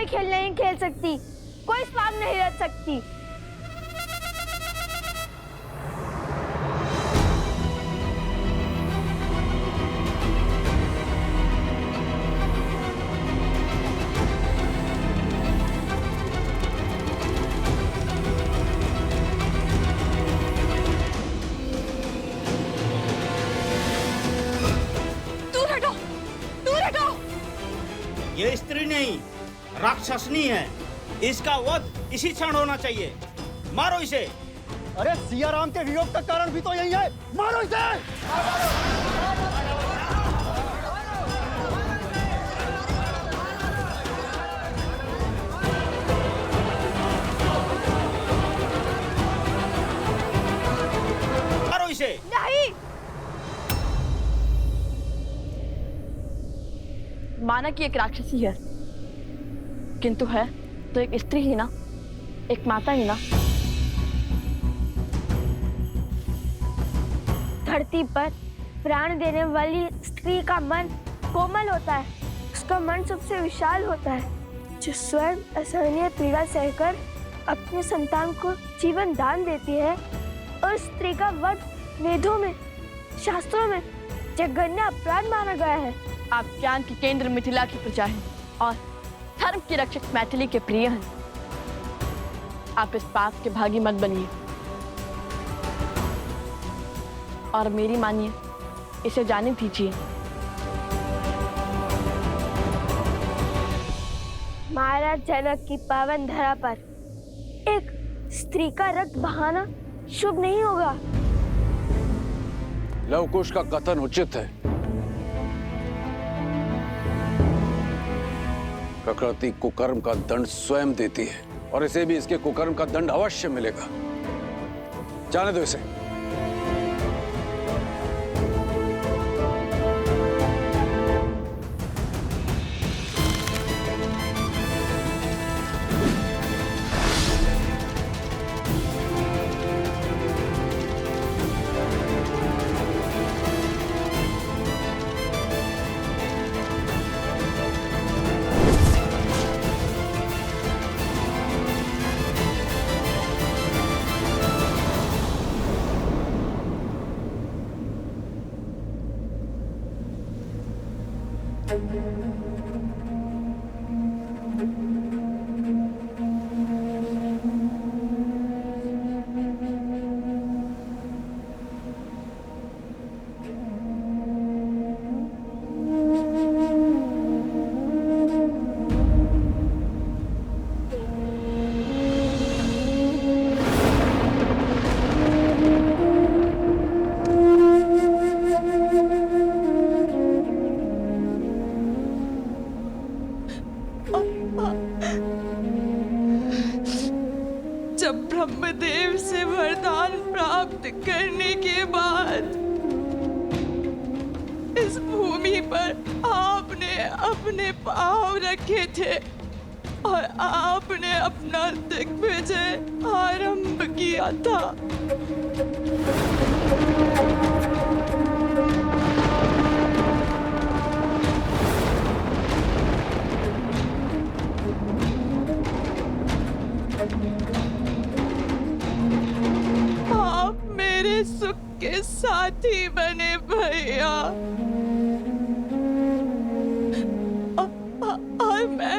खेल नहीं खेल सकती, कोई स्वाद नहीं रच सकती। ये स्त्री नहीं, राक्षसनी है। इसका वध इसी क्षण होना चाहिए। मारो इसे। अरे सिया राम के वियोग का कारण भी तो यही है, मारो इसे। मारो इसे। नहीं, माना कि एक राक्षसी है, किंतु है तो एक स्त्री ही ना, एक माता ही ना। धरती पर प्राण देने वाली स्त्री का मन कोमल होता है, उसका मन सबसे विशाल होता है, जो स्वयं असहनीय पीड़ा सहकर अपने संतान को जीवन दान देती है। और स्त्री का वध वेदों में, शास्त्रों में जघन्य अपराध माना गया है। आप ज्ञान के केंद्र मिथिला की प्रजा हैं और धर्म की रक्षक मैथिली के प्रिय हैं। आप इस पाप के भागी मत बनिए और मेरी मानिए, इसे जाने दीजिए। महाराज जनक की पावन धरा पर एक स्त्री का रक्त बहाना शुभ नहीं होगा। लवकुश का कथन उचित है। प्रकृति कुकर्म का दंड स्वयं देती है और इसे भी इसके कुकर्म का दंड अवश्य मिलेगा। जाने दो इसे। जब ब्रह्मदेव से वरदान प्राप्त करने के बाद इस भूमि पर आपने अपने पांव रखे थे और आपने अपना दिग्विजय आरंभ किया था। आप मेरे सुख के साथी बने भैया। और मैं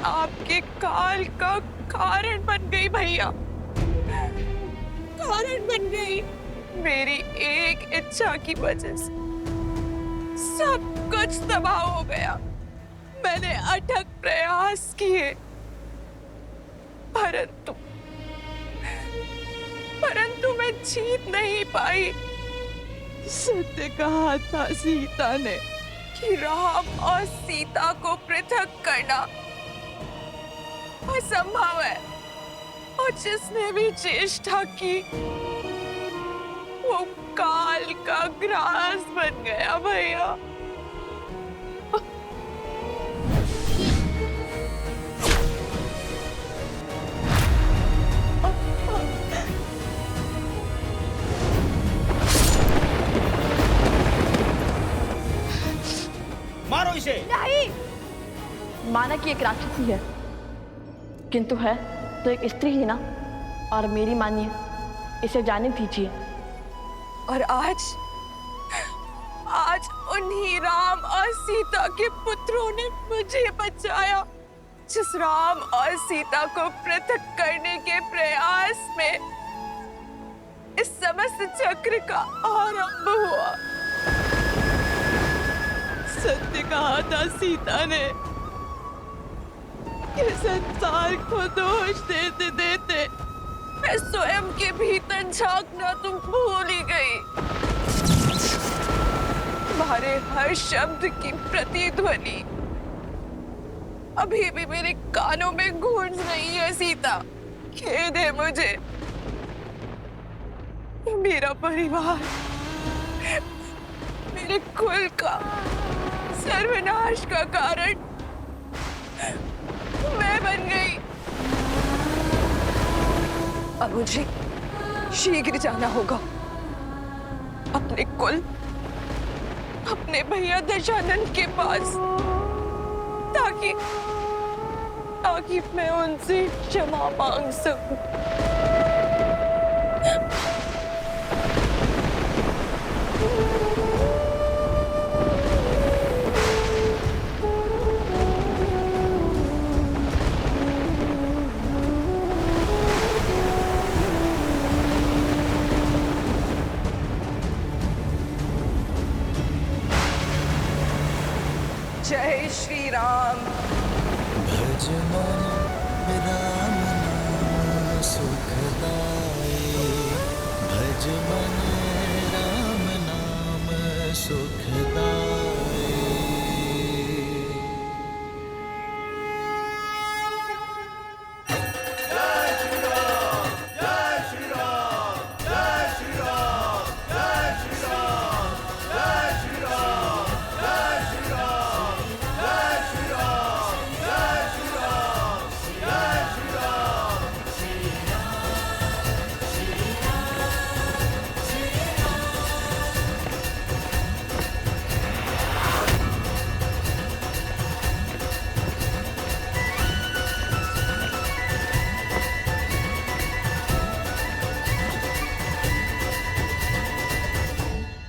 आपके काल का कारण बन गई भैया, कारण बन गई। मेरी एक इच्छा की वजह से सब कुछ तबाह हो गया। मैंने अथक प्रयास किए, परंतु मैं जीत नहीं पाई। सत्य कहा था सीता ने कि राम और सीता को पृथक करना असंभव है, और जिसने भी चेष्टा की वो काल का ग्रास बन गया भैया। मारो माना कि एक राक्षसी है, किंतु है तो एक स्त्री ही ना। और मेरी मानिए, इसे जाने दीजिए। और आज उन्हीं राम और सीता के पुत्रों ने मुझे बचाया। जिस राम और सीता को पृथक करने के प्रयास में इस समस्त चक्र का आरंभ हुआ। सत्य कहा था सीता ने कि संसार को दोष देते देते मैं स्वयं के भीतर झांकना तुम भूल ही गई। तुम्हारे हर शब्द की प्रतिध्वनि अभी भी मेरे कानों में गूंज रही है सीता। खेद है मुझे। मेरा परिवार, मेरे कुल का सर्वनाश का कारण मैं बन गई। अब मुझे शीघ्र जाना होगा अपने कुल, अपने भैया दशानन के पास, ताकि मैं उनसे क्षमा मांग सकूं। जय श्री राम। भज मन राम नाम सुखदाई, भज मन राम नाम सुखदाई।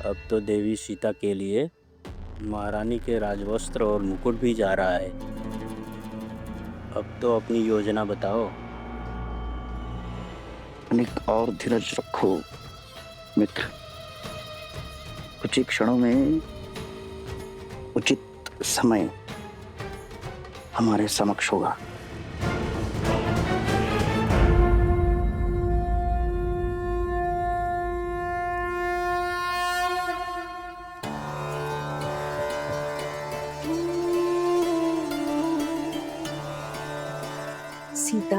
अब तो देवी सीता के लिए महारानी के राजवस्त्र और मुकुट भी जा रहा है। अब तो अपनी योजना बताओ। अनेक और धीरज रखो मित्र। कुछ ही क्षणों में उचित समय हमारे समक्ष होगा। सीता,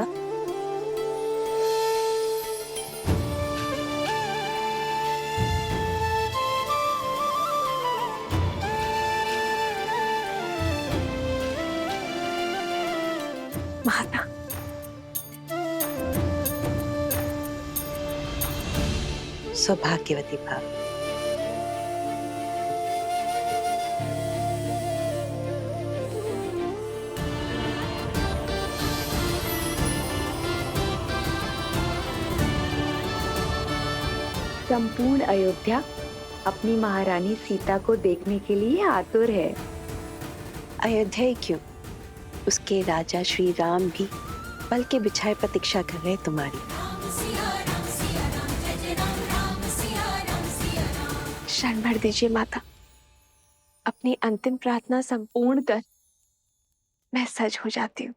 माता, सौभाग्यवती भाव। संपूर्ण अयोध्या अपनी महारानी सीता को देखने के लिए आतुर है। अयोध्या ही क्यों, उसके राजा श्री राम भी पल के बिछाए प्रतीक्षा कर रहे तुम्हारी। क्षण भर दीजिए माता, अपनी अंतिम प्रार्थना संपूर्ण कर मैं सज हो जाती हूँ।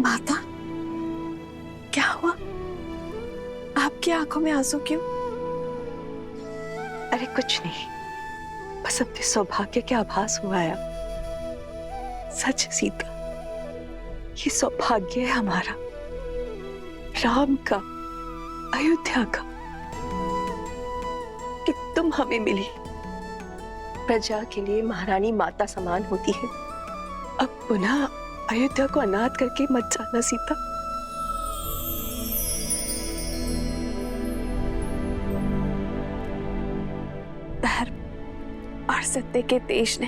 माता, क्या हुआ? आपकी आंखों में आंसू क्यों? अरे कुछ नहीं, बस अपने सौभाग्य के आभास हुआ है। सच सीता, ये सौभाग्य है हमारा, राम का, अयोध्या का, कि तुम हमें मिली। प्रजा के लिए महारानी माता समान होती है। अब पुनः अयोध्या को अनाथ करके मत जाना सीता। धर्म और सत्य के देश ने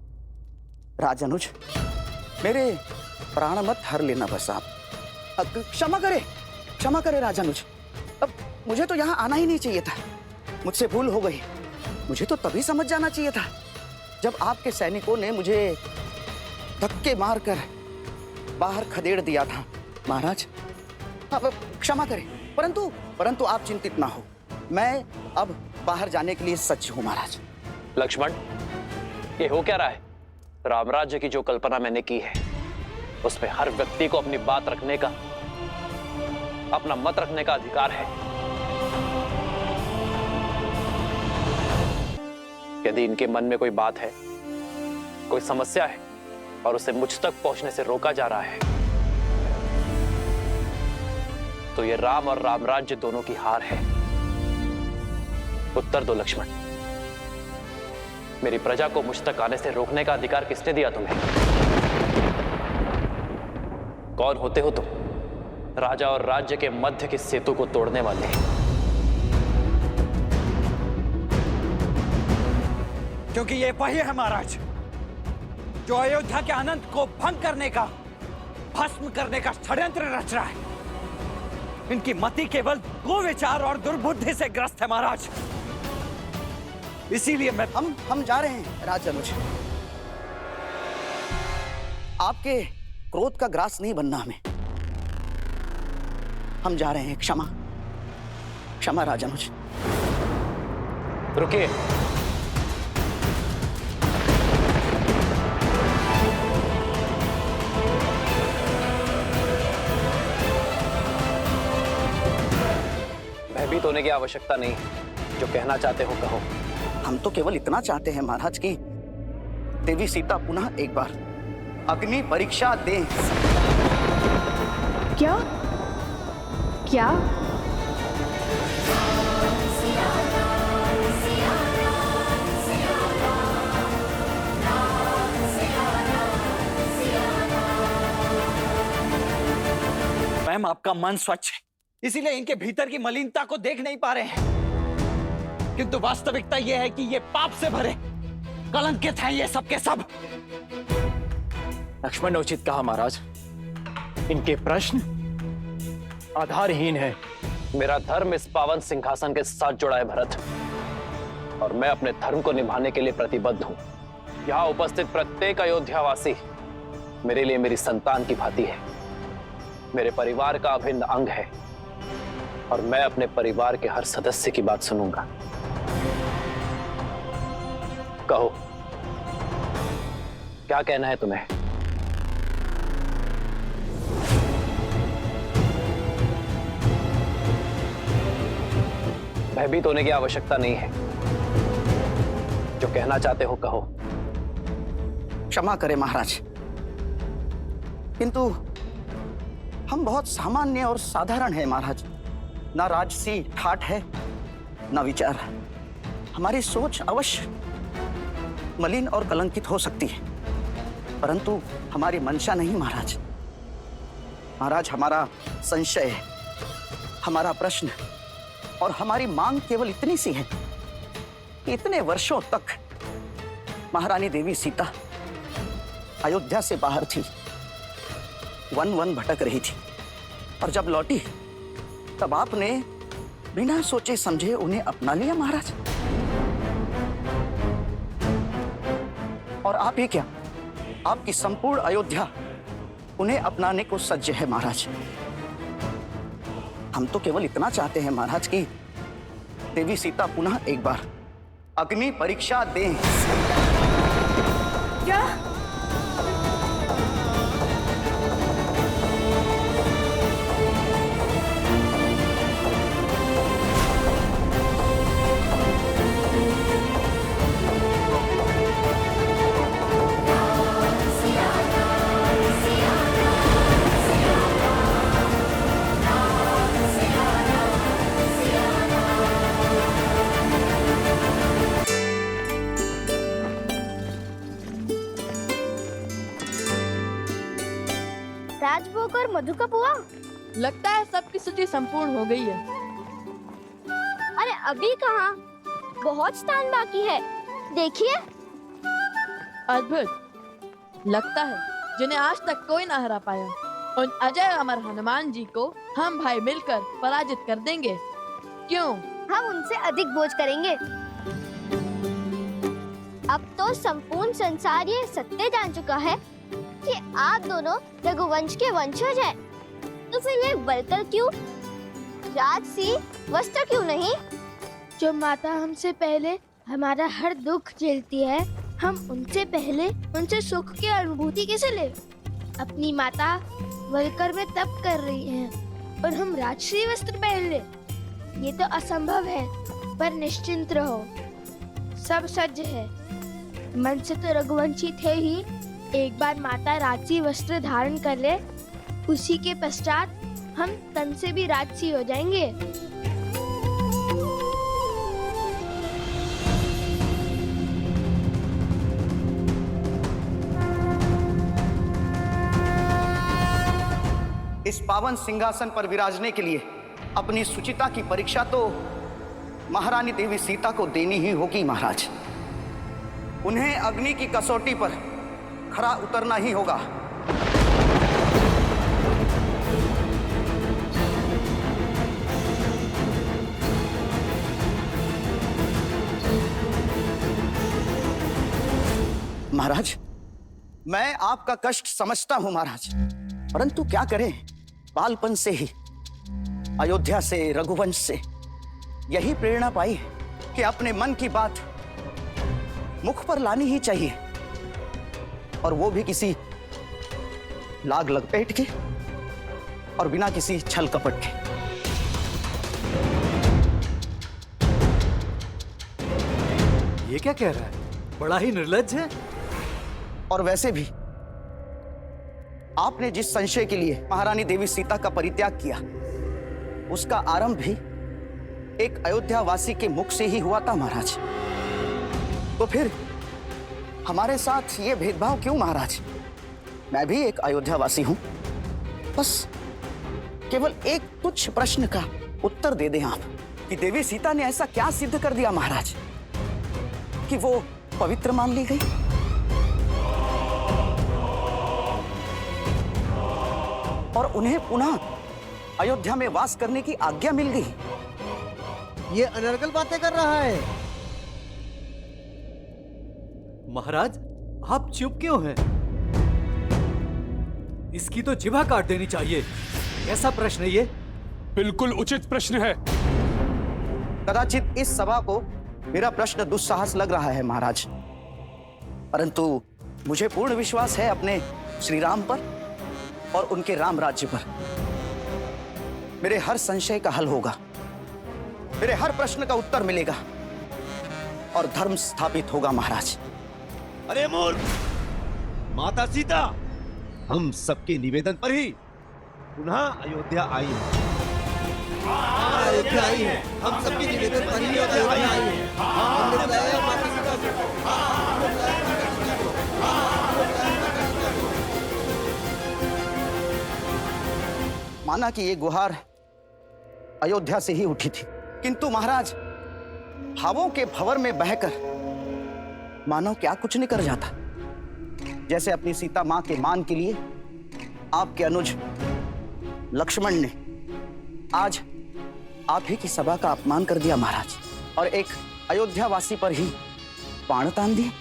राजनुज, मेरे प्राण मत हर लेना बस आप। क्षमा करे राजनुज। अब मुझे तो यहाँ आना ही नहीं चाहिए था, मुझसे भूल हो गई। मुझे तो तभी समझ जाना चाहिए था जब आपके सैनिकों ने मुझे धक्के मारकर बाहर खदेड़ दिया था महाराज। अब क्षमा करें, परंतु आप चिंतित ना हो, मैं अब बाहर जाने के लिए सज्ज हूं महाराज। लक्ष्मण, ये हो क्या रहा है? रामराज्य की जो कल्पना मैंने की है उसमें हर व्यक्ति को अपनी बात रखने का, अपना मत रखने का अधिकार है। यदि इनके मन में कोई बात है, कोई समस्या है और उसे मुझ तक पहुंचने से रोका जा रहा है, तो ये राम और रामराज्य दोनों की हार है। उत्तर दो लक्ष्मण, मेरी प्रजा को मुझ तक आने से रोकने का अधिकार किसने दिया तुम्हें? कौन होते हो तुम? राजा और राज्य के मध्य के सेतु को तोड़ने वाले। क्योंकि ये वही है महाराज जो अयोध्या के आनंद को भंग करने का, भस्म करने का षड्यंत्र रच रहा है। इनकी मति केवल कुविचार और दुर्बुद्धि से ग्रस्त है महाराज। इसीलिए हम जा रहे हैं राजनुज। आपके क्रोध का ग्रास नहीं बनना हमें। हम जा रहे हैं। क्षमा राजनुज। रुकिए। भयभीत होने की आवश्यकता नहीं, जो कहना चाहते हो कहो। हम तो केवल इतना चाहते हैं महाराज कि देवी सीता पुनः एक बार अग्नि परीक्षा दें। क्या? मैम, आपका मन स्वच्छ है, इसीलिए इनके भीतर की मलिनता को देख नहीं पा रहे हैं। किंतु वास्तविकता यह है कि ये पाप से भरे, कलंकित हैं ये सब के सब। लक्ष्मण ने उचित कहा महाराज, इनके प्रश्न आधारहीन है। मेरा धर्म इस पावन सिंहासन के साथ जुड़ा है भरत, और मैं अपने धर्म को निभाने के लिए प्रतिबद्ध हूं। यहाँ उपस्थित प्रत्येक अयोध्यावासी मेरे लिए मेरी संतान की भांति है, मेरे परिवार का अभिन्न अंग है, और मैं अपने परिवार के हर सदस्य की बात सुनूंगा। कहो, क्या कहना है तुम्हें? भयभीत होने की आवश्यकता नहीं है, जो कहना चाहते हो कहो। क्षमा करें महाराज, किंतु हम बहुत सामान्य और साधारण हैं महाराज। ना राजसी ठाठ है, ना विचार। हमारी सोच अवश्य मलिन और कलंकित हो सकती है, परंतु हमारी मंशा नहीं महाराज। महाराज, हमारा संशय, हमारा प्रश्न और हमारी मांग केवल इतनी सी है कि इतने वर्षों तक महारानी देवी सीता अयोध्या से बाहर थी, वन भटक रही थी, और जब लौटी तब आपने बिना सोचे समझे उन्हें अपना लिया महाराज। और आप ही क्या, आपकी संपूर्ण अयोध्या उन्हें अपनाने को सज्ज है महाराज। हम तो केवल इतना चाहते हैं महाराज कि देवी सीता पुनः एक बार अग्नि परीक्षा दें। क्या? राजभोग और मधु का पुआ। लगता है सबकी सूची संपूर्ण हो गई है। अरे अभी कहाँ, बहुत स्थान बाकी है, देखिए। अद्भुत, लगता है जिन्हें आज तक कोई ना हरा पाया, उन अजय अमर हनुमान जी को हम भाई मिलकर पराजित कर देंगे। क्यों? हम उनसे अधिक बोझ करेंगे। अब तो संपूर्ण संसार ये सत्य जान चुका है कि आप दोनों रघुवंश के वंशज हैं। तो फिर ये वलकर क्यों, राजसी वस्त्र क्यों नहीं? जो माता हमसे पहले हमारा हर दुख झेलती है, हम उनसे पहले उनसे सुख की अनुभूति कैसे ले? अपनी माता वलकर में तप कर रही हैं और हम राजसी वस्त्र पहन ले? ये तो असंभव है। पर निश्चिंत रहो, सब सज्ज है। मन से तो रघुवंशी थे ही, एक बार माता राजसी वस्त्र धारण कर ले, उसी के पश्चात हम तन से भी राजसी हो जाएंगे। इस पावन सिंहासन पर विराजने के लिए अपनी सुचिता की परीक्षा तो महारानी देवी सीता को देनी ही होगी महाराज। उन्हें अग्नि की कसौटी पर खरा उतरना ही होगा। महाराज, मैं आपका कष्ट समझता हूं महाराज, परंतु क्या करें, बालपन से ही अयोध्या से, रघुवंश से यही प्रेरणा पाई कि अपने मन की बात मुख पर लानी ही चाहिए, और वो भी किसी लाग लपेट के और बिना किसी छल कपट के। ये क्या कह रहा है? बड़ा ही निर्लज्ज है। और वैसे भी आपने जिस संशय के लिए महारानी देवी सीता का परित्याग किया, उसका आरंभ भी एक अयोध्या वासी के मुख से ही हुआ था महाराज। तो फिर हमारे साथ ये भेदभाव क्यों महाराज? मैं भी एक अयोध्या वासी हूं। बस केवल एक तुच्छ प्रश्न का उत्तर दे दें आप कि देवी सीता ने ऐसा क्या सिद्ध कर दिया महाराज कि वो पवित्र मान ली गई? और उन्हें पुनः अयोध्या में वास करने की आज्ञा मिल गई। ये अनर्गल बातें कर रहा है। महाराज, आप चुप क्यों हैं? इसकी तो जिभा काट देनी चाहिए। कैसा प्रश्न है ये? बिल्कुल उचित प्रश्न है। कदाचित इस सभा को मेरा प्रश्न दुस्साहस लग रहा है महाराज, परंतु मुझे पूर्ण विश्वास है अपने श्री राम पर और उनके राम राज्य पर। मेरे हर संशय का हल होगा, मेरे हर प्रश्न का उत्तर मिलेगा और धर्म स्थापित होगा महाराज। अरे मूर्ख! माता सीता हम सबके निवेदन पर ही पुनः अयोध्या आई है। अयोध्या आई है, हम सबके निवेदन पर ही अयोध्या आई है। हमने बुलाया माता सीता को। माना कि ये गुहार अयोध्या से ही उठी थी, किंतु महाराज भावों के भंवर में बहकर मानो क्या कुछ नहीं कर जाता। जैसे अपनी सीता मां के मान के लिए आपके अनुज लक्ष्मण ने आज आप ही की सभा का अपमान कर दिया महाराज, और एक अयोध्या वासी पर ही बाण तान दिए।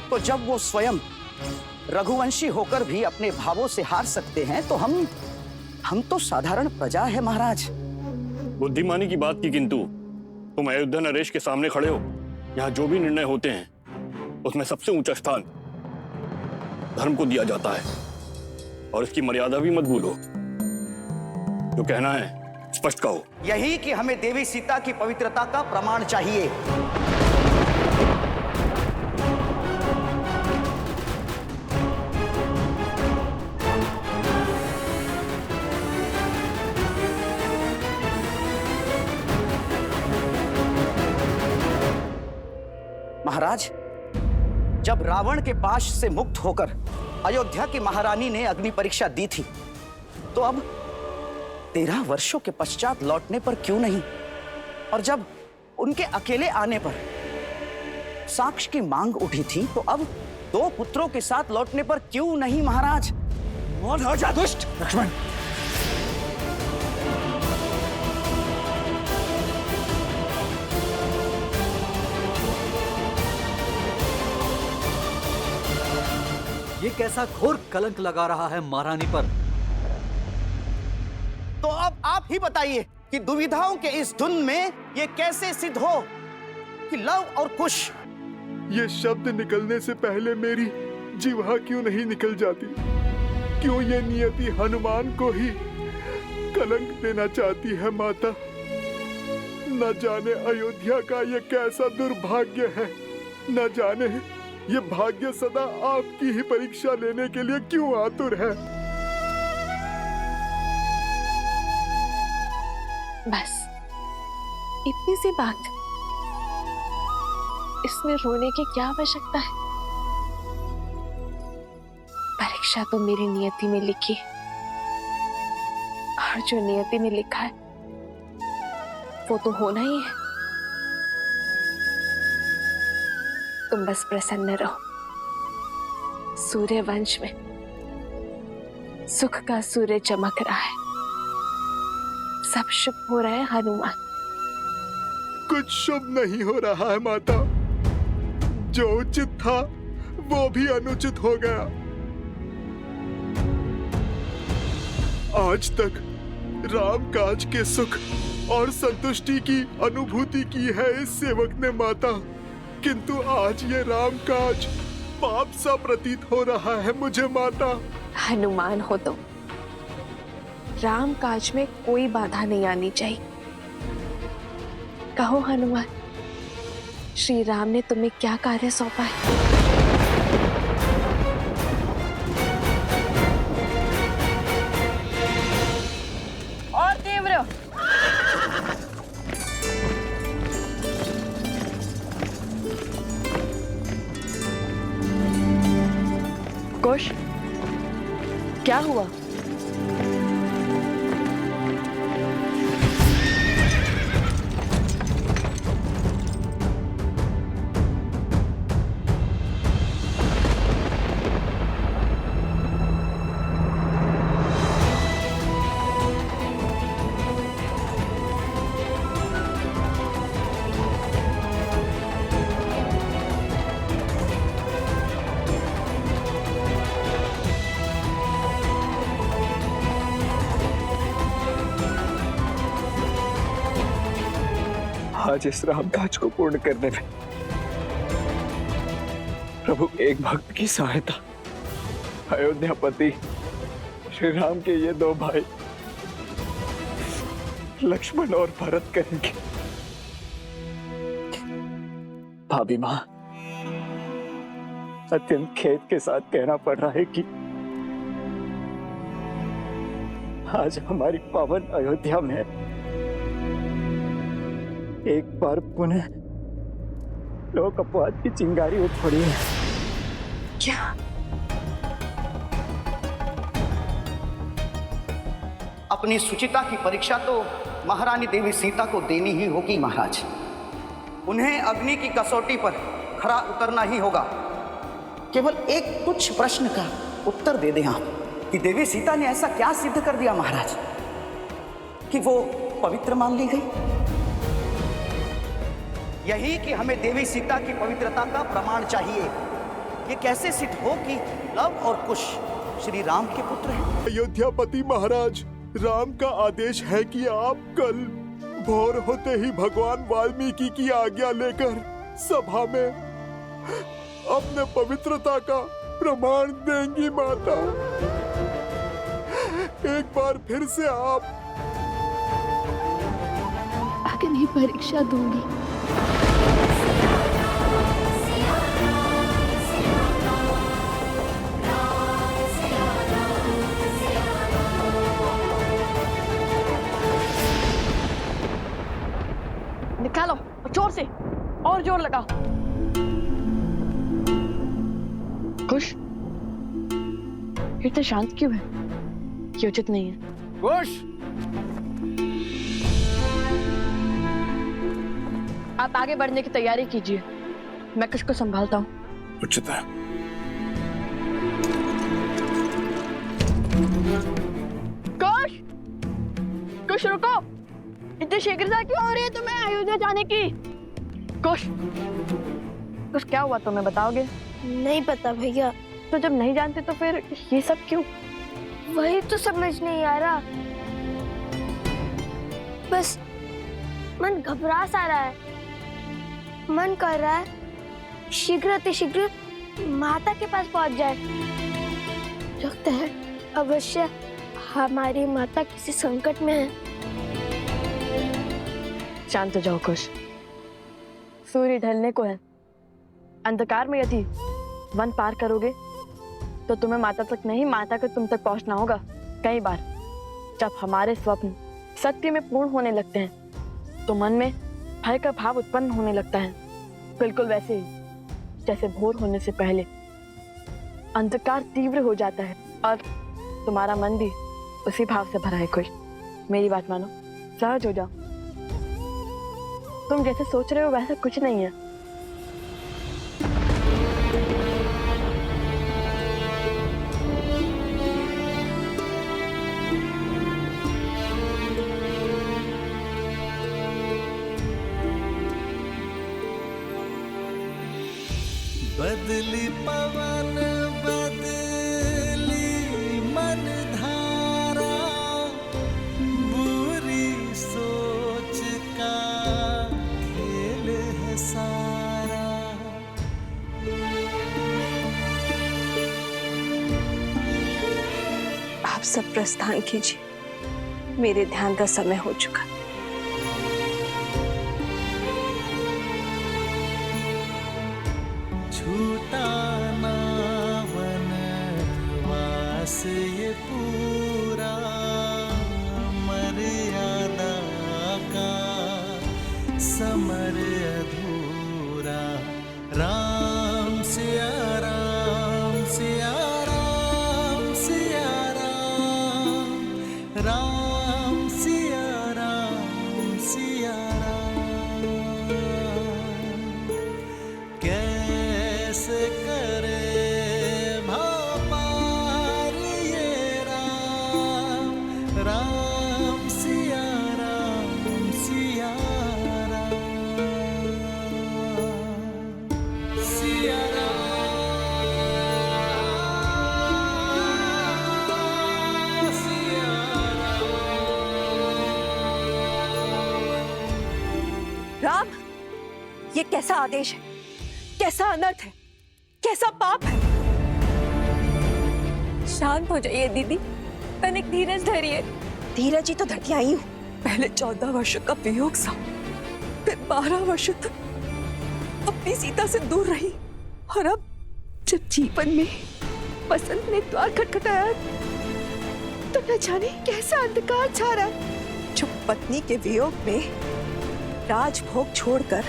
तो जब वो स्वयं रघुवंशी होकर भी अपने भावों से हार सकते हैं, तो हम तो साधारण प्रजा है महाराज। बुद्धिमानी की बात की, किंतु तुम अयोध्या नरेश के सामने खड़े हो। यहाँ जो भी निर्णय होते हैं उसमें सबसे ऊंचा स्थान धर्म को दिया जाता है, और इसकी मर्यादा भी मत भूलो। जो कहना है स्पष्ट कहो। यही कि हमें देवी सीता की पवित्रता का प्रमाण चाहिए। महाराज, जब रावण के पाश से मुक्त होकर अयोध्या की महारानी ने अग्नि परीक्षा दी थी, तो अब 13 वर्षों के पश्चात लौटने पर क्यों नहीं? और जब उनके अकेले आने पर साक्ष्य की मांग उठी थी, तो अब 2 पुत्रों के साथ लौटने पर क्यों नहीं महाराज? महाराजा दुष्ट! लक्ष्मण, ये कैसा घोर कलंक लगा रहा है महारानी पर? तो अब आप ही बताइए कि दुविधाओं के इस धुन में ये कैसे सिद्ध हो कि लव और कुश। ये शब्द निकलने से पहले मेरी जिह्वा क्यों नहीं निकल जाती? क्यों ये नियति हनुमान को ही कलंक देना चाहती है माता? न जाने अयोध्या का ये कैसा दुर्भाग्य है, न जाने ये भाग्य सदा आपकी ही परीक्षा लेने के लिए क्यों आतुर है। बस इतनी सी बात, इसमें रोने की क्या आवश्यकता है? परीक्षा तो मेरी नियति में लिखी है, और जो नियति में लिखा है वो तो होना ही है। तुम बस प्रसन्न रहो। सूर्य वंश में सुख का सूर्य चमक रहा है, सब शुभ हो रहा है हनुमान। कुछ शुभ नहीं हो रहा है माता। जो उचित था वो भी अनुचित हो गया। आज तक राम काज के सुख और संतुष्टि की अनुभूति की है इस सेवक ने माता, किंतु आज ये राम काज पाप सा प्रतीत हो रहा है मुझे माता। हनुमान हो तो राम काज में कोई बाधा नहीं आनी चाहिए। कहो हनुमान, श्री राम ने तुम्हें क्या कार्य सौंपा है? और तीव्र। कुश, क्या हुआ? आज इस राम काज को पूर्ण करने में प्रभु एक भक्त की सहायता अयोध्यापति श्री राम के ये 2 भाई लक्ष्मण और भरत करेंगे। भाभी मां, अत्यंत खेद के साथ कहना पड़ रहा है कि आज हमारी पावन अयोध्या में एक बार पुनः लोक अपवाद की चिंगारी उठ पड़ी है। क्या? अपनी सुचिता की परीक्षा तो महारानी देवी सीता को देनी ही होगी महाराज। उन्हें अग्नि की कसौटी पर खरा उतरना ही होगा। केवल एक तुच्छ प्रश्न का उत्तर दे दें आप कि देवी सीता ने ऐसा क्या सिद्ध कर दिया महाराज कि वो पवित्र मान ली गई? यही कि हमें देवी सीता की पवित्रता का प्रमाण चाहिए। ये कैसे सिद्ध हो कि लव और कुश श्री राम के पुत्र हैं? अयोध्यापति महाराज, राम का आदेश है कि आप कल भोर होते ही भगवान वाल्मीकि की आज्ञा लेकर सभा में अपने पवित्रता का प्रमाण देंगी माता। एक बार फिर से आप अग्नि परीक्षा दूंगी। निकालो जोर से, और जोर लगाओ। कुश, इतना शांत क्यों है? ये उचित नहीं है। कुश, आप आगे बढ़ने की तैयारी कीजिए, मैं कुश को संभालता हूँ। उचित है। कुछ रुको, इतनी शीघ्रता क्यों हो रही है तुम्हें अयोध्या जाने की? कुछ क्या हुआ तुम्हें बताओगे? नहीं पता भैया। तो जब नहीं जानते तो फिर ये सब क्यों? वही तो समझ नहीं आ रहा, बस मन घबरा सा रहा है। मन कर रहा है शीघ्र माता के पास पहुंच जाए। लगता है अवश्य हमारी माता किसी संकट में है। शांत हो जाओ कुश, सूर्य ढलने को है। अंधकार में यदि वन पार करोगे तो तुम्हें माता तक नहीं, माता को तुम तक पहुंचना होगा। कई बार जब हमारे स्वप्न सत्य में पूर्ण होने लगते हैं तो मन में भय का भाव उत्पन्न होने लगता है, बिल्कुल वैसे ही जैसे भोर होने से पहले अंधकार तीव्र हो जाता है। और तुम्हारा मन भी उसी भाव से भरा है। कुश, मेरी बात मानो, सहज हो जाओ। तुम जैसे सोच रहे हो वैसा कुछ नहीं है। बदली पवन बदली मन धारा, बुरी सोच का खेल है सारा। आप सब प्रस्थान कीजिए, मेरे ध्यान का समय हो चुका। छूटा ना वनवास ये पूरा, मर्यादा का समर अधूरा। राम सिया राम सिया राम सिया राम, राम सिया राम सिया राम। कैसे करे भाव पार ये राम, राम सिया राम सिया राम, सिया राम, ये कैसा आदेश है? कैसा अनर्थ है? कैसा पाप है? शांत हो जाइए दीदी, तनिक धीरज धरिए। धीरज ही तो धरती आई हूँ। पहले 14 वर्षों का वियोग सा, फिर 12 वर्षों तक अपनी सीता से दूर रही, और अब जब जीवन में बसंत ने द्वार खटखटाया तो न जाने कैसा अंधकार छा रहा है। जो पत्नी के वियोग में राजभोग छोड़कर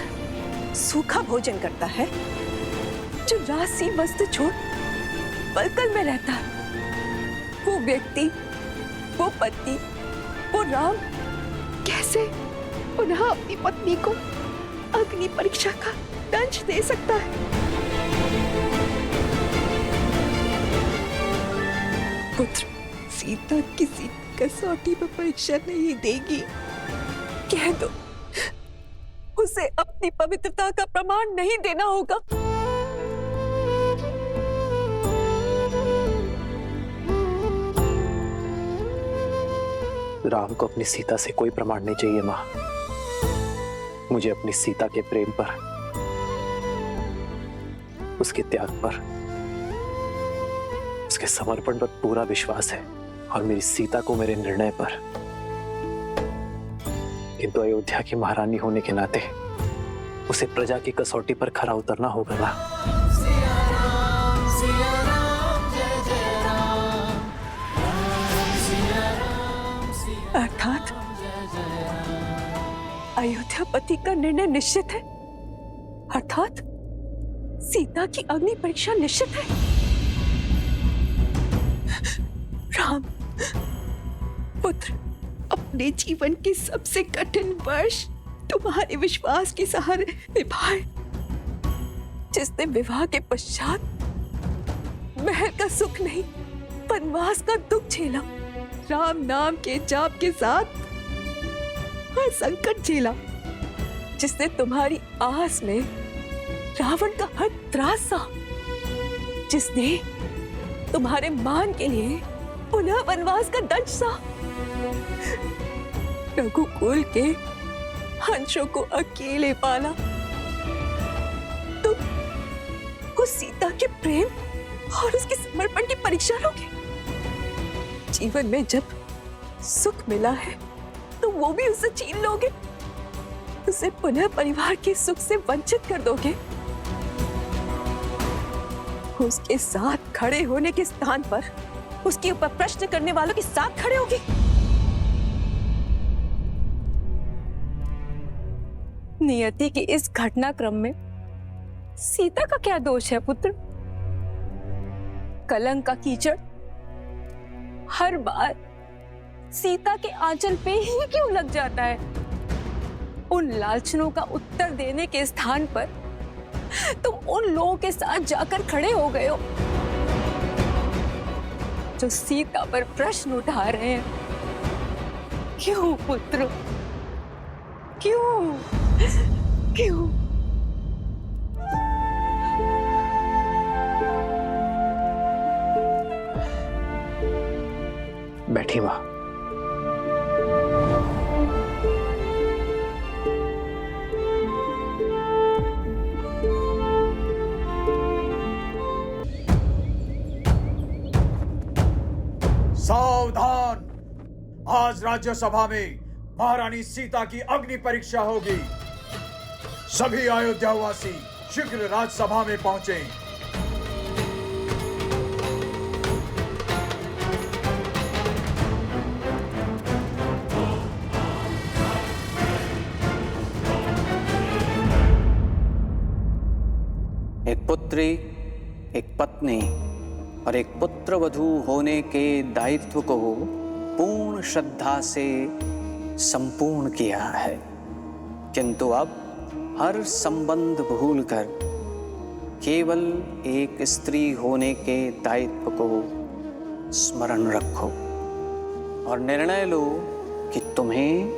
सूखा भोजन करता है, जो राशि वस्त्र छोड़ पलकल में रहता है, वो व्यक्ति, वो पति, वो राम कैसे पुनः अपनी पत्नी को अग्नि परीक्षा का दंश दे सकता है? पुत्र सीता किसी कसौटी पर परीक्षा नहीं देगी। कह दो, उसे अपनी पवित्रता का प्रमाण नहीं देना होगा। राम को अपनी सीता से कोई प्रमाण नहीं चाहिए माँ। मुझे अपनी सीता के प्रेम पर, उसके त्याग पर, उसके समर्पण पर पूरा विश्वास है, और मेरी सीता को मेरे निर्णय पर। किंतु अयोध्या की महारानी होने के नाते उसे प्रजा की कसौटी पर खरा उतरना होगा ना। अर्थात अयोध्यापति का निर्णय निश्चित है, अर्थात सीता की अग्नि परीक्षा निश्चित है। राम पुत्र, अपने जीवन के सबसे कठिन वर्ष तुम्हारे विश्वास के सहारे निभाए। जिसने विवाह के पश्चात महल का सुख नहीं, वनवास का दुख झेला, राम नाम के जाप के साथ महासंकट झेला, जिसने तुम्हारी आस में रावण का हर त्रास सहा, जिसने तुम्हारे मान के लिए पुनः वनवास का दंड सहा, रघुकुल के हंसों को अकेले पाला, तुम उस सीता के प्रेम और उसके समर्पण की परीक्षा लोगे। जीवन में जब सुख मिला है तो वो भी उसे छीन लोगे, उसे पुनः परिवार के सुख से वंचित कर दोगे, उसके साथ खड़े होने के स्थान पर उसके ऊपर प्रश्न करने वालों के साथ खड़े होगे। नियति के इस घटनाक्रम में सीता का क्या दोष है पुत्र? कलंक का कीचड़ हर बार सीता के आंचल पे ही क्यों लग जाता है? उन लालचनों का उत्तर देने के स्थान पर तुम उन लोगों के साथ जाकर खड़े हो गए हो जो सीता पर प्रश्न उठा रहे हैं। क्यों पुत्र, क्यों क्यों? बैठी मां। सावधान! आज राज्यसभा में महारानी सीता की अग्नि परीक्षा होगी। सभी अयोध्यावासी शीघ्र राज्यसभा में पहुंचे। एक पुत्री, एक पत्नी और एक पुत्र वधू होने के दायित्व को पूर्ण श्रद्धा से संपूर्ण किया है, किंतु अब हर संबंध भूलकर केवल एक स्त्री होने के दायित्व को स्मरण रखो और निर्णय लो कि तुम्हें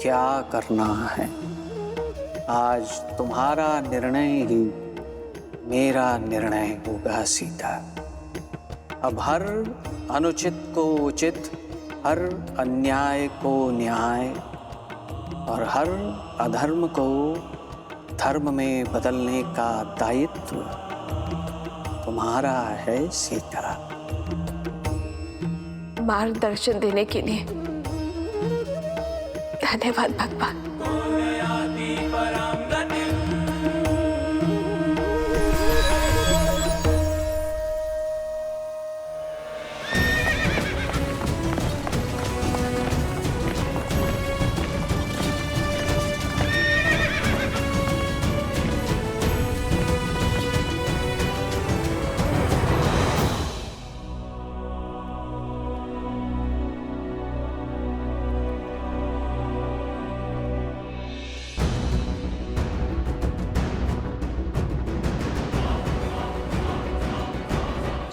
क्या करना है। आज तुम्हारा निर्णय ही मेरा निर्णय होगा सीता। अब हर अनुचित को उचित, हर अन्याय को न्याय और हर अधर्म को धर्म में बदलने का दायित्व तुम्हारा है सीता। मार्गदर्शन देने के लिए धन्यवाद भगवान।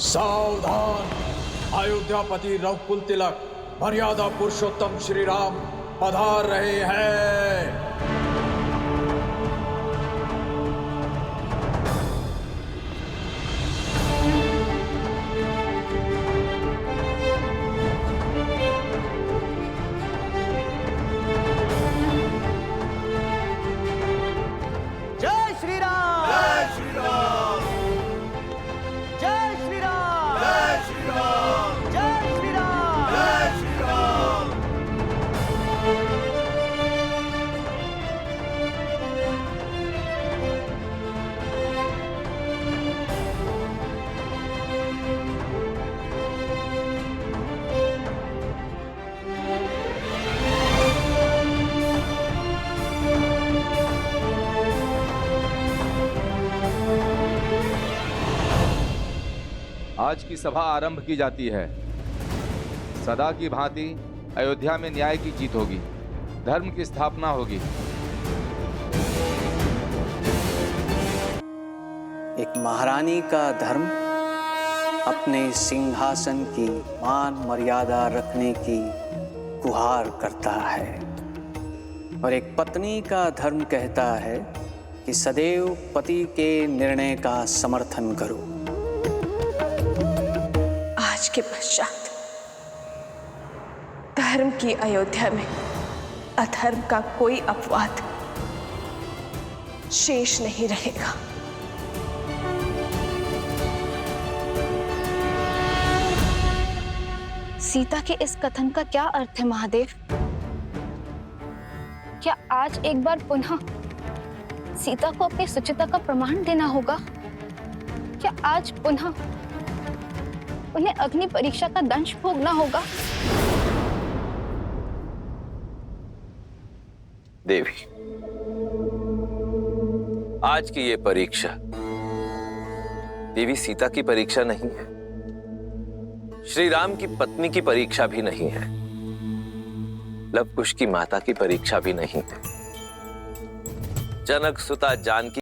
सावधान! अयोध्यापति रघुकुल तिलक मर्यादा पुरुषोत्तम श्री राम पधार रहे हैं। जय श्री राम! जय श्री राम! जय श्री राम! जय श्री राम! जय श्री राम! जय श्री राम! आज की सभा आरंभ की जाती है। सदा की भांति अयोध्या में न्याय की जीत होगी, धर्म की स्थापना होगी। एक महारानी का धर्म अपने सिंहासन की मान मर्यादा रखने की गुहार करता है। और एक पत्नी का धर्म कहता है कि सदैव पति के निर्णय का समर्थन करो। आज के पश्चात धर्म की अयोध्या में अधर्म का कोई अपवाद शेष नहीं रहेगा। सीता के इस कथन का क्या अर्थ है महादेव? क्या आज एक बार पुनः सीता को अपनी सुचिता का प्रमाण देना होगा? क्या आज पुनः उन्हें अग्नि परीक्षा का दंश भोगना होगा? देवी, आज की ये परीक्षा देवी सीता की परीक्षा नहीं है, श्री राम की पत्नी की परीक्षा भी नहीं है, लव कुश की माता की परीक्षा भी नहीं है। जनक सुता जानकी